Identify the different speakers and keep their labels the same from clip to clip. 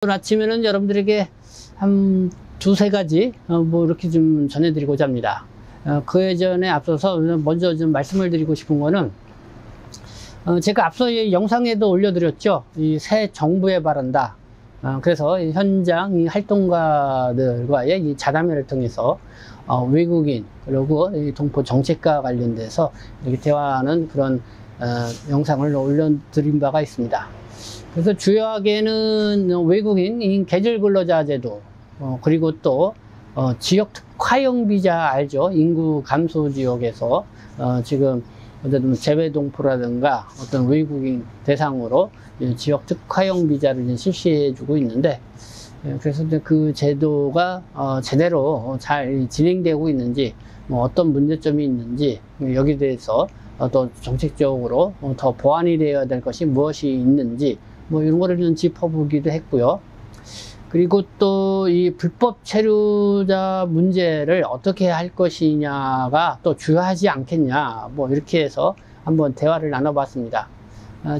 Speaker 1: 오늘 아침에는 여러분들에게 한 두세 가지 뭐 이렇게 좀 전해드리고자 합니다. 그 예전에 앞서서 먼저 좀 말씀을 드리고 싶은 거는 제가 앞서 이 영상에도 올려드렸죠. 이 새 정부에 바란다. 그래서 현장 이 활동가들과의 이 자담회를 통해서 외국인 그리고 이 동포 정책과 관련돼서 이렇게 대화하는 그런 영상을 올려드린 바가 있습니다. 그래서 주요하게는 외국인 계절 근로자 제도, 그리고 또 지역 특화형 비자 알죠? 인구 감소 지역에서 지금 어쨌든 재외동포라든가 어떤 외국인 대상으로 지역 특화형 비자를 실시해주고 있는데, 그래서 그 제도가 제대로 잘 진행되고 있는지, 어떤 문제점이 있는지 여기에 대해서 또 정책적으로 더 보완이 되어야 될 것이 무엇이 있는지 이런 거를 좀 짚어보기도 했고요. 그리고 또 이 불법 체류자 문제를 어떻게 할 것이냐가 또 중요하지 않겠냐, 이렇게 해서 한번 대화를 나눠봤습니다.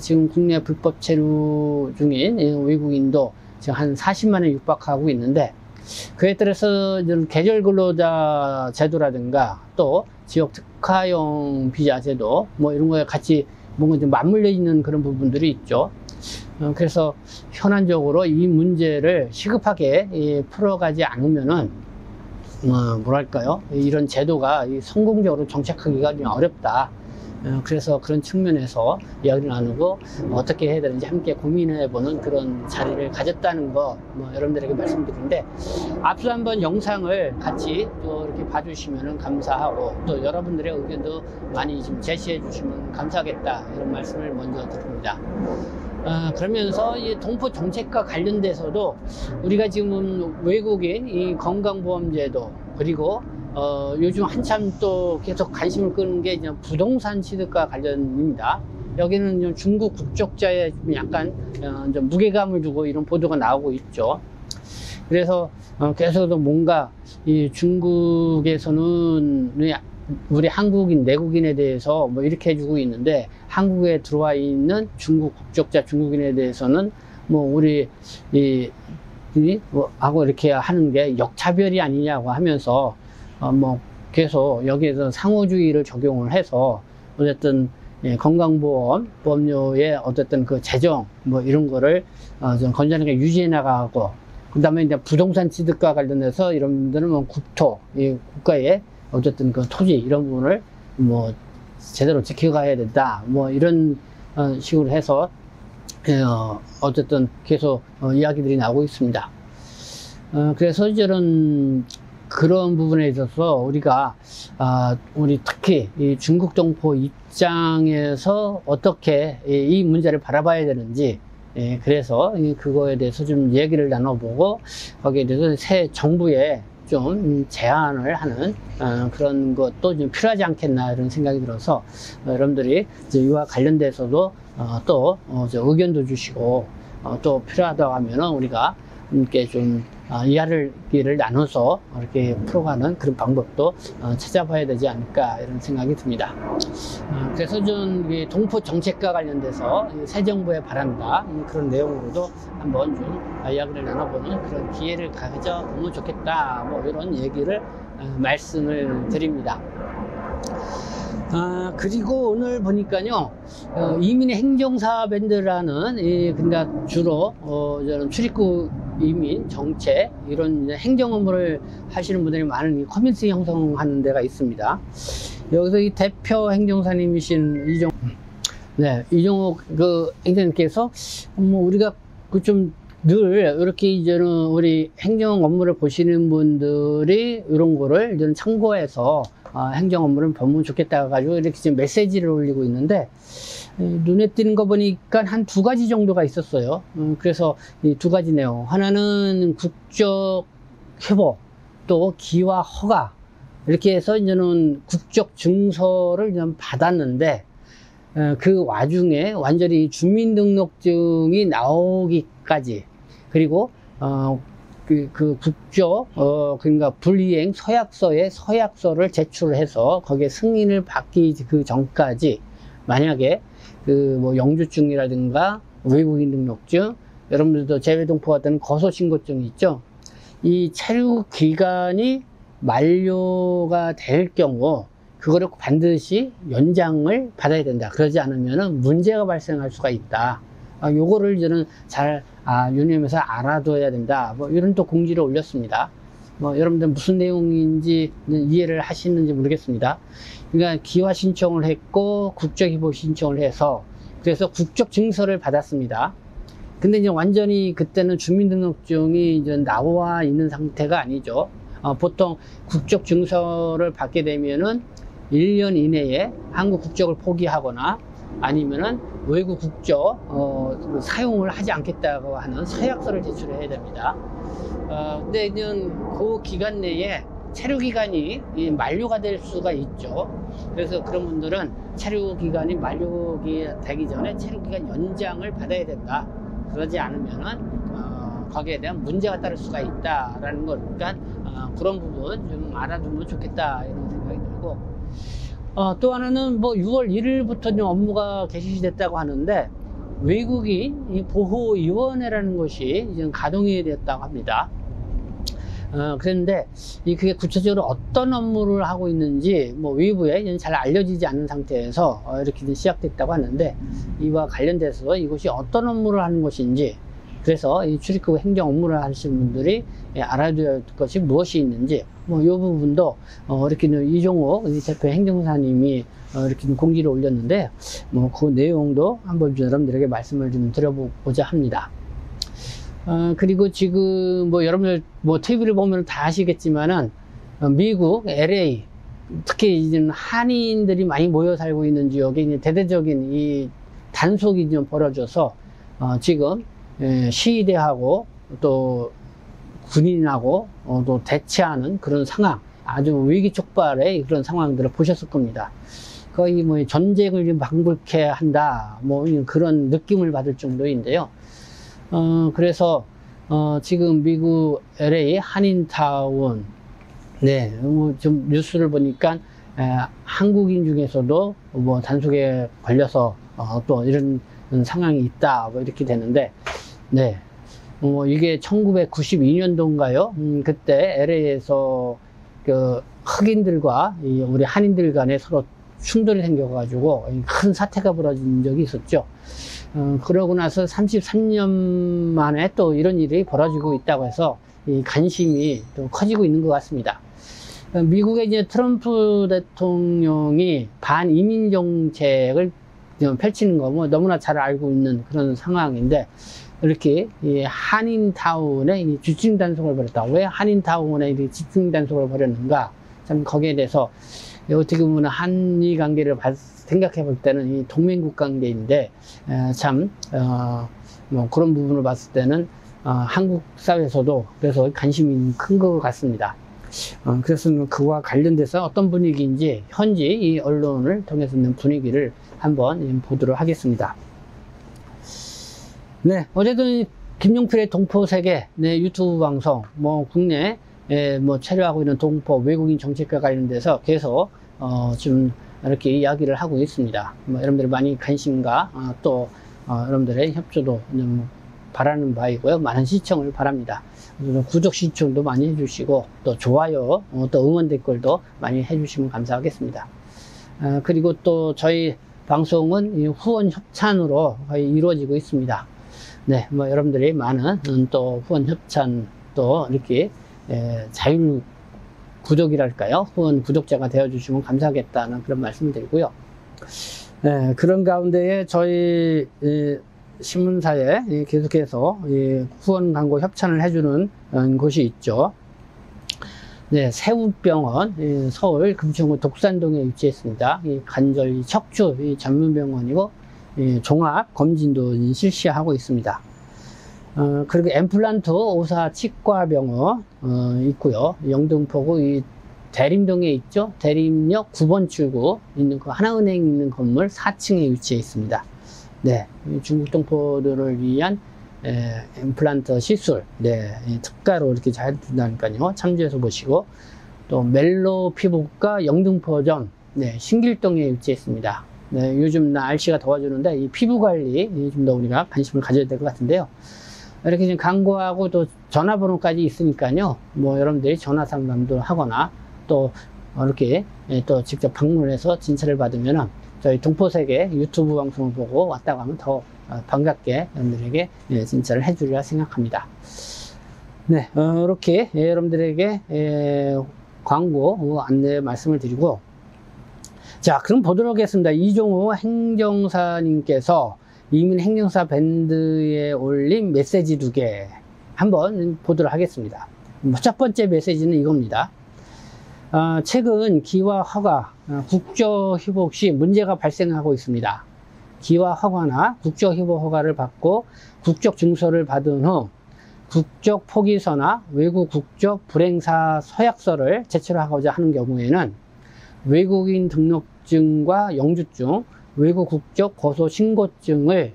Speaker 1: 지금 국내 불법 체류 중인 외국인도 지금 한 40만에 육박하고 있는데, 그에 따라서 계절 근로자 제도라든가 또 지역 특화형 비자 제도 이런 거에 같이 뭔가 좀 맞물려 있는 그런 부분들이 있죠. 그래서 현안적으로 이 문제를 시급하게 풀어가지 않으면은 뭐랄까요, 이런 제도가 성공적으로 정착하기가 좀 어렵다. 그래서 그런 측면에서 이야기를 나누고 어떻게 해야 되는지 함께 고민해보는 그런 자리를 가졌다는 거 여러분들에게 말씀드리는데, 앞서 한번 영상을 같이 또 이렇게 봐주시면 감사하고, 또 여러분들의 의견도 많이 좀 제시해 주시면 감사하겠다, 이런 말씀을 먼저 드립니다. 그러면서 이 동포 정책과 관련돼서도 우리가 지금 외국인 이 건강보험제도, 그리고 요즘 한참 또 계속 관심을 끄는 게 이제 부동산 취득과 관련입니다. 여기는 좀 중국 국적자에 좀 약간 좀 무게감을 두고 이런 보도가 나오고 있죠. 그래서 계속 뭔가 이 중국에서는 우리 한국인, 내국인에 대해서 이렇게 해주고 있는데, 한국에 들어와 있는 중국 국적자 중국인에 대해서는 우리 하고 이렇게 하는 게 역차별이 아니냐고 하면서 계속 여기에서 상호주의를 적용을 해서 어쨌든 건강보험 보험료의 어쨌든 그 재정 이런 거를 좀 건전하게 유지해 나가고, 그 다음에 이제 부동산 취득과 관련해서 이런 분들은 국토, 이 국가의 어쨌든 그 토지 이런 부분을 제대로 지켜가야 된다, 이런 식으로 해서 어쨌든 계속 이야기들이 나오고 있습니다. 그래서 이제는 그런 부분에 있어서 우리가 우리 특히 이 중국 동포 입장에서 어떻게 이 문제를 바라봐야 되는지, 그래서 그거에 대해서 좀 얘기를 나눠보고, 거기에 대해서 새 정부에 좀 제안을 하는 그런 것도 좀 필요하지 않겠나, 이런 생각이 들어서 여러분들이 이와 관련돼서도 또 의견도 주시고, 또 필요하다고 하면은 우리가 함께 좀 이야기를 나눠서 이렇게 풀어가는 그런 방법도 찾아봐야 되지 않을까, 이런 생각이 듭니다. 그래서 좀 동포 정책과 관련돼서 새 정부에 바란다, 그런 내용으로도 한번 좀 이야기를 나눠보는 그런 기회를 가져보면 좋겠다, 이런 얘기를 말씀을 드립니다. 그리고 오늘 보니까요, 이민의 행정사 밴드라는, 그러니까 주로 저는 출입국 이민 정책 이런 행정 업무를 하시는 분들이 많은 커뮤니티 형성하는 데가 있습니다. 여기서 이 대표 행정사님이신 이종욱 그 행정님께서 우리가 좀 늘 이렇게 이제는 우리 행정 업무를 보시는 분들이 이런 거를 이제는 참고해서 행정 업무를 보면 좋겠다 가지고 이렇게 지금 메시지를 올리고 있는데, 눈에 띄는 거 보니까 한 두 가지 정도가 있었어요. 그래서 이 두 가지 내용, 하나는 국적 회복, 또 기와 허가, 이렇게 해서 이제는 국적 증서를 좀 받았는데, 그 와중에 완전히 주민등록증이 나오기까지, 그리고 그 국적 그러니까 불이행 서약서를 제출해서 거기에 승인을 받기 그 전까지, 만약에 영주증이라든가 외국인 등록증, 여러분들도 재외동포 같은 거소신고증이 있죠. 이 체류 기간이 만료가 될 경우 그거를 반드시 연장을 받아야 된다. 그러지 않으면 문제가 발생할 수가 있다. 요거를 저는 잘 유념해서 알아둬야 된다. 뭐 이런 또 공지를 올렸습니다. 뭐 여러분들 무슨 내용인지 이해를 하시는지 모르겠습니다. 그러니까 기화 신청을 했고 국적 희보 신청을 해서 그래서 국적 증서를 받았습니다. 근데 이제 완전히 그때는 주민등록증이 이제 나와 있는 상태가 아니죠. 보통 국적 증서를 받게 되면은 1년 이내에 한국 국적을 포기하거나 아니면은 외국 국적 사용을 하지 않겠다고 하는 서약서를 제출해야 됩니다. 근데 이제 그 기간 내에 체류 기간이 만료가 될 수가 있죠. 그래서 그런 분들은 체류 기간이 만료되기 전에 체류 기간 연장을 받아야 된다. 그러지 않으면은 거기에 대한 문제가 따를 수가 있다라는 거니까 그런 부분 좀 알아두면 좋겠다 이런 생각이 들고, 또 하나는 뭐 6월 1일부터 좀 업무가 개시됐다고 하는데 외국인 보호위원회라는 것이 이제 가동이 됐다고 합니다. 그런데 그게 구체적으로 어떤 업무를 하고 있는지 뭐 외부에 잘 알려지지 않은 상태에서 이렇게 시작됐다고 하는데, 이와 관련돼서 이것이 어떤 업무를 하는 것인지, 그래서 이 출입국 행정 업무를 하시는 분들이 알아둬야 할 것이 무엇이 있는지, 뭐 이 부분도 이렇게 이종옥 대표 행정사님이 이렇게 공지를 올렸는데, 뭐 그 내용도 한번 여러분들에게 말씀을 좀 드려보고자 합니다. 그리고 지금 뭐 여러분들 뭐 TV를 보면 다 아시겠지만은 미국 LA, 특히 이제 한인들이 많이 모여 살고 있는 지역에 이제 대대적인 이 단속이 좀 벌어져서 지금 시위대하고 또 군인하고 또 대치하는 그런 상황, 아주 위기 촉발의 그런 상황들을 보셨을 겁니다. 거의 뭐 전쟁을 좀 방불케 한다, 뭐 그런 느낌을 받을 정도인데요. 그래서 지금 미국 LA 한인타운, 네, 뭐 좀 뉴스를 보니까 한국인 중에서도 뭐 단속에 걸려서 또 이런 상황이 있다, 뭐 이렇게 되는데, 네, 이게 1992년도인가요? 그때 LA에서 그 흑인들과 우리 한인들 간에 서로 충돌이 생겨가지고 큰 사태가 벌어진 적이 있었죠. 그러고 나서 33년 만에 또 이런 일이 벌어지고 있다고 해서 이 관심이 또 커지고 있는 것 같습니다. 미국의 이제 트럼프 대통령이 반이민 정책을 펼치는 거 뭐 너무나 잘 알고 있는 그런 상황인데, 이렇게 이 한인타운에 집중 단속을 벌였다. 왜 한인타운에 집중 단속을 벌였는가? 참 거기에 대해서 어떻게 보면 한일 관계를 생각해 볼 때는 이 동맹국 관계인데, 뭐 그런 부분을 봤을 때는 한국 사회에서도 그래서 관심이 큰 것 같습니다. 그래서 그와 관련돼서 어떤 분위기인지 현지 이 언론을 통해서 있는 분위기를 한번 보도록 하겠습니다. 네, 어제도 김용필의 동포세계, 네, 유튜브 방송, 뭐 국내 뭐 체류하고 있는 동포 외국인 정책과 관련돼서 계속 좀 이렇게 이야기를 하고 있습니다. 뭐 여러분들이 많이 관심과 또 여러분들의 협조도 좀 바라는 바이고요. 많은 시청을 바랍니다. 구독 신청도 많이 해주시고 또 좋아요, 또 응원 댓글도 많이 해주시면 감사하겠습니다. 그리고 또 저희 방송은 이 후원 협찬으로 거의 이루어지고 있습니다. 네, 뭐 여러분들이 많은 또 후원 협찬, 또 이렇게 자율 구독이랄까요? 후원 구독자가 되어주시면 감사하겠다는 그런 말씀을 드리고요. 네, 그런 가운데에 저희 신문사에 계속해서 후원 광고 협찬을 해주는 곳이 있죠. 네, 세우병원, 서울 금천구 독산동에 위치했습니다. 관절 척추 전문병원이고 종합 검진도 실시하고 있습니다. 그리고 엠플란트 오사 치과병원 있고요. 영등포구 이 대림동에 있죠. 대림역 9번 출구 있는 그 하나은행 있는 건물 4층에 위치해 있습니다. 네, 중국 동포들을 위한 임플란트 시술, 네, 특가로 이렇게 잘 해준다니까요. 참조해서 보시고, 또 멜로 피부과 영등포점, 네, 신길동에 위치했습니다. 네, 요즘 날씨가 더워지는데 이 피부 관리 좀 더 우리가 관심을 가져야 될 것 같은데요. 이렇게 지금 광고하고 또 전화번호까지 있으니까요. 뭐 여러분들이 전화 상담도 하거나 또 이렇게 또 직접 방문해서 진찰을 받으면은 저희 동포세계 유튜브 방송을 보고 왔다고 하면 더 반갑게 여러분들에게 진찰을 해주리라 생각합니다. 네, 이렇게 여러분들에게 광고 안내 말씀을 드리고, 자, 그럼 보도록 하겠습니다. 이종호 행정사님께서 이민행정사 밴드에 올린 메시지 2개 한번 보도록 하겠습니다. 첫 번째 메시지는 이겁니다. 최근 기와 허가, 국적회복 시 문제가 발생하고 있습니다. 기와 허가나 국적회복 허가를 받고 국적 증서를 받은 후 국적 포기서나 외국 국적 불행사 서약서를 제출하고자 하는 경우에는 외국인 등록증과 영주증, 외국 국적 고소 신고증을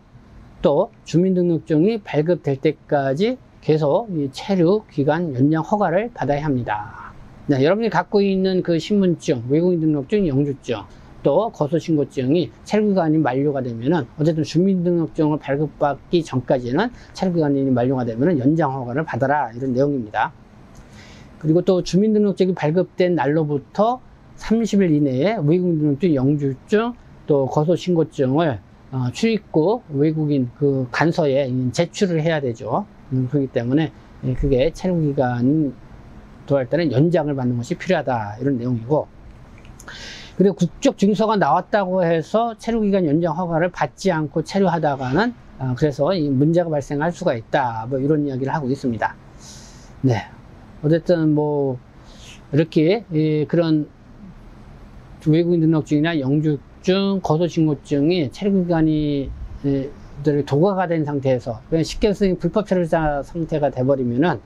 Speaker 1: 또 주민등록증이 발급될 때까지 계속 체류 기간 연장 허가를 받아야 합니다. 네, 여러분이 갖고 있는 그 신분증, 외국인 등록증, 영주증, 또 고소신고증이 체류기간이 만료가 되면은, 어쨌든 주민등록증을 발급받기 전까지는 체류기간이 만료가 되면은 연장 허가를 받아라, 이런 내용입니다. 그리고 또 주민등록증이 발급된 날로부터 30일 이내에 외국인 등록증, 영주증, 또 고소신고증을 출입국 외국인 그 간서에 제출을 해야 되죠. 그렇기 때문에 그게 체류기간 도할 때는 연장을 받는 것이 필요하다, 이런 내용이고, 그리고 국적 증서가 나왔다고 해서 체류기간 연장 허가를 받지 않고 체류하다가는 그래서 이 문제가 발생할 수가 있다, 뭐 이런 이야기를 하고 있습니다. 네, 어쨌든 뭐 이렇게 그런 외국인 등록증이나 영주증, 고소신고증이 체류기간이 도과가 된 상태에서 쉽게 말해서 불법 체류자 상태가 돼버리면은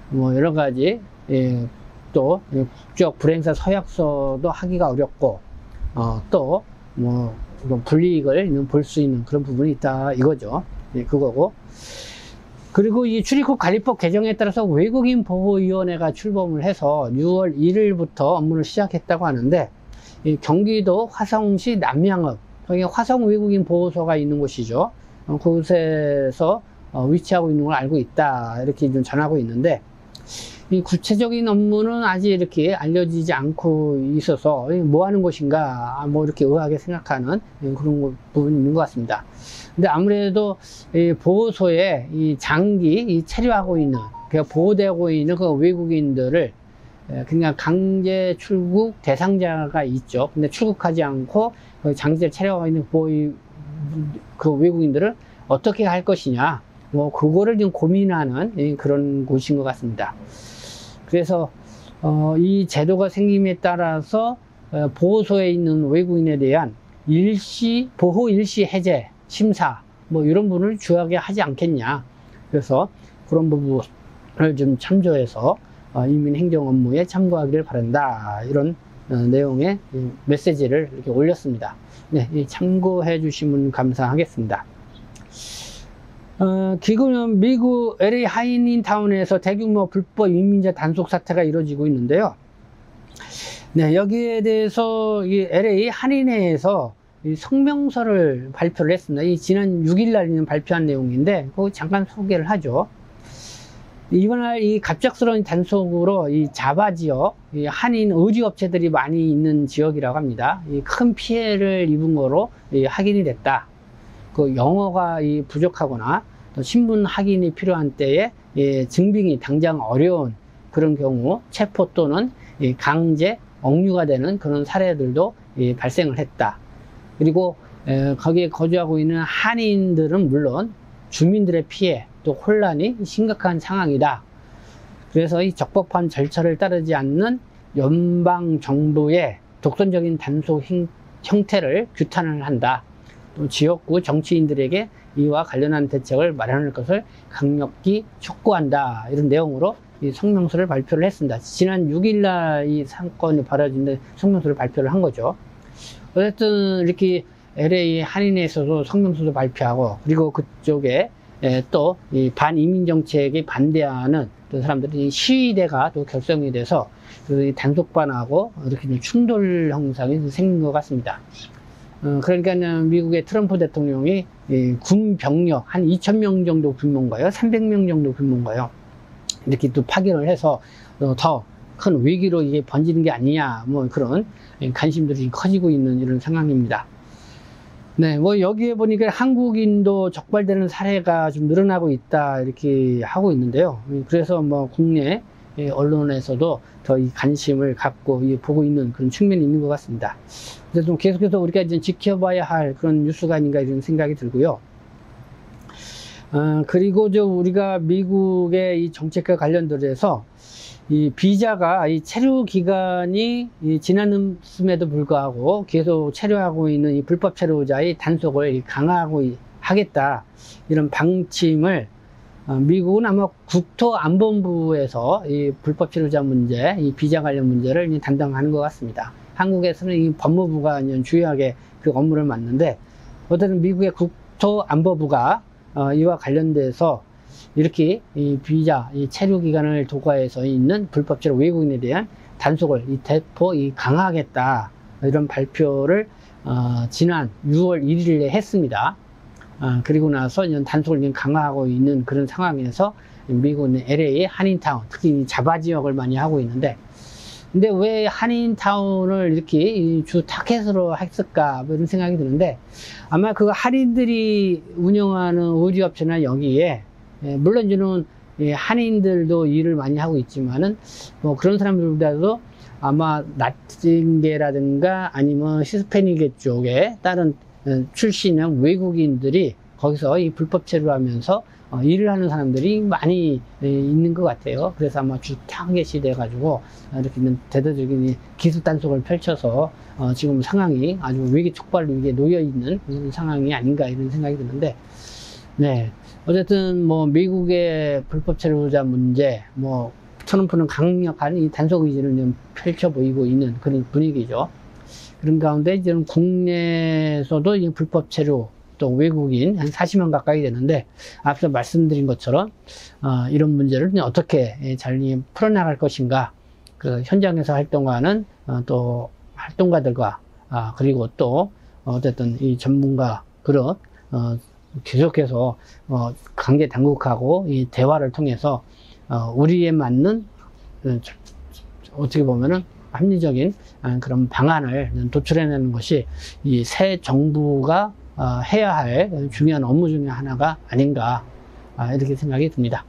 Speaker 1: 뭐 여러 가지 또 국적 불행사 서약서도 하기가 어렵고 또 뭐 불이익을 볼 수 있는 그런 부분이 있다, 이거죠. 그거고, 그리고 이 출입국 관리법 개정에 따라서 외국인 보호위원회가 출범을 해서 6월 1일부터 업무를 시작했다고 하는데, 이 경기도 화성시 남양읍, 여기 화성 외국인 보호소가 있는 곳이죠. 그곳에서 위치하고 있는 걸 알고 있다, 이렇게 좀 전하고 있는데, 이 구체적인 업무는 아직 이렇게 알려지지 않고 있어서 뭐 하는 곳인가, 뭐 이렇게 의아하게 생각하는 그런 부분이 있는 것 같습니다. 근데 아무래도 이 보호소에 이 장기 체류하고 있는, 보호되고 있는 그 외국인들을 그냥 강제 출국 대상자가 있죠. 근데 출국하지 않고 장기를 체류하고 있는 그 외국인들을 어떻게 할 것이냐, 뭐 그거를 좀 고민하는 그런 곳인 것 같습니다. 그래서 이 제도가 생김에 따라서 보호소에 있는 외국인에 대한 보호 일시 해제 심사, 뭐 이런 부분을 주요하게 하지 않겠냐. 그래서 그런 부분을 좀 참조해서 이민 행정 업무에 참고하기를 바란다, 이런 내용의 메시지를 이렇게 올렸습니다. 네, 참고해 주시면 감사하겠습니다. 지금 미국 LA 하이닌타운에서 대규모 불법 이민자 단속 사태가 이루어지고 있는데요. 네, 여기에 대해서 이 LA 한인회에서 이 성명서를 발표를 했습니다. 이 지난 6일날 발표한 내용인데, 그거 잠깐 소개를 하죠. 이번에 이 갑작스러운 단속으로 이 자바 지역, 이 한인 의류업체들이 많이 있는 지역이라고 합니다. 이 큰 피해를 입은 거로 확인이 됐다. 그 영어가 부족하거나 또 신분 확인이 필요한 때에 증빙이 당장 어려운 그런 경우 체포 또는 강제 억류가 되는 그런 사례들도 발생을 했다. 그리고 거기에 거주하고 있는 한인들은 물론 주민들의 피해 또 혼란이 심각한 상황이다. 그래서 이 적법한 절차를 따르지 않는 연방 정부의 독선적인 단속 형태를 규탄을 한다. 또 지역구 정치인들에게 이와 관련한 대책을 마련할 것을 강력히 촉구한다, 이런 내용으로 이 성명서를 발표를 했습니다. 지난 6일날 이 사건이 벌어진데 성명서를 발표를 한 거죠. 어쨌든 이렇게 LA 한인회에서도 성명서도 발표하고, 그리고 그쪽에 또 이 반이민 정책에 반대하는 또 사람들이 시위대가 또 결성이 돼서 그 단속반하고 이렇게 충돌 형상이 생긴 것 같습니다. 그러니까 미국의 트럼프 대통령이 군 병력 한 2,000명 정도 규모인가요? 300명 정도 규모인가요? 이렇게 또 파견을 해서 더 큰 위기로 이게 번지는 게 아니냐, 뭐 그런 관심들이 커지고 있는 이런 상황입니다. 네, 뭐 여기에 보니까 한국인도 적발되는 사례가 좀 늘어나고 있다 이렇게 하고 있는데요. 그래서 뭐 국내 언론에서도 더 이 관심을 갖고 보고 있는 그런 측면이 있는 것 같습니다. 그래서 좀 계속해서 우리가 이제 지켜봐야 할 그런 뉴스가 아닌가 이런 생각이 들고요. 그리고 우리가 미국의 이 정책과 관련돼서 이 비자가 이 체류 기간이 지났음에도 불구하고 계속 체류하고 있는 이 불법 체류자의 단속을 강화하고 하겠다 이런 방침을 미국은 아마 국토안보부에서 이 불법 체류자 문제, 이 비자 관련 문제를 담당하는 것 같습니다. 한국에서는 이 법무부가 주요하게 그 업무를 맡는데 어쨌든 미국의 국토안보부가 이와 관련돼서 이렇게 이 비자, 이 체류 기간을 도과해서 있는 불법 체류 외국인에 대한 단속을 대폭 강화하겠다 이런 발표를 지난 6월 1일에 했습니다. 그리고 나서 단속을 강화하고 있는 그런 상황에서 미국은 LA 한인타운, 특히 자바 지역을 많이 하고 있는데, 근데 왜 한인타운을 이렇게 주 타겟으로 했을까 뭐 이런 생각이 드는데, 아마 그 한인들이 운영하는 의류업체나 여기에 물론 저는 한인들도 일을 많이 하고 있지만은 뭐 그런 사람들보다도 아마 라틴계라든가 아니면 히스패닉계 쪽에 다른 출신의 외국인들이 거기서 이 불법 체류하면서 일을 하는 사람들이 많이 있는 것 같아요. 그래서 아마 주 타겟이 돼가지고 이렇게 대대적인 기술 단속을 펼쳐서 지금 상황이 아주 위기 촉발 위기에 놓여 있는 그런 상황이 아닌가 이런 생각이 드는데, 네, 어쨌든 뭐 미국의 불법 체류자 문제, 뭐 트럼프는 강력한 이 단속 의지를 좀 펼쳐 보이고 있는 그런 분위기죠. 그런 가운데 지금 국내에서도 이 불법 체류 또 외국인 한 40만 가까이 되는데, 앞서 말씀드린 것처럼 이런 문제를 어떻게 잘 풀어나갈 것인가, 그 현장에서 활동하는 또 활동가들과 그리고 또 어쨌든 이 전문가 그런 계속해서 관계 당국하고 이 대화를 통해서 우리에 맞는 어떻게 보면은 합리적인 그런 방안을 도출해내는 것이 이 새 정부가 해야 할 중요한 업무 중에 하나가 아닌가 이렇게 생각이 듭니다.